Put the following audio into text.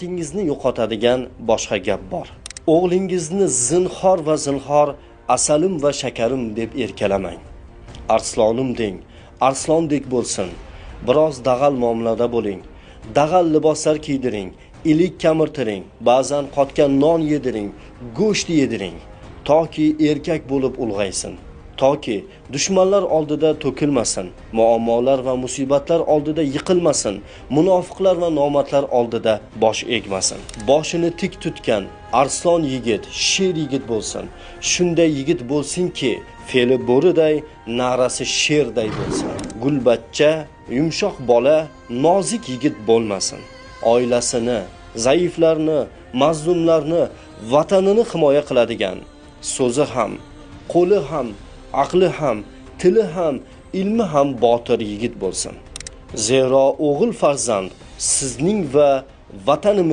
O'zingizni yo'qotadigan boshqa gap bor. O'g'lingizni zinhor va zinhor asalim va shakarim deb erkalamang. Arslonim deng, arslondek bo'lsin. Biroz dag'al muomalada bo'ling. Dag'al liboslar kiydiring, ilik kamirtiring, ba'zan qotgan non yediring, go'sht yediring, toki erkak bo'lib ulg'aysin. Toki dushmanlar oldida to'kilmasin, muammolar va musibatlar oldida yiqilmasin, munofiqlar va nomardlar oldida bosh egmasin. Boshini tik tutgan arslon yigit, sher yigit bo'lsin. Shunday yigit bo'lsinki, fe'li bo'riday, na'rasi sherday bo'lsin. Gulbachcha, yumshoq bola, nozik yigit bo'lmasin. Oilasini, zaiflarni, mazlumlarni, vatanini himoya qiladigan, so'zi ham, qo'li ham, aqli ham, tili ham, ilmi ham botir yigit bo'lsin. Zero o'g'il farzand sizning va vatanimiz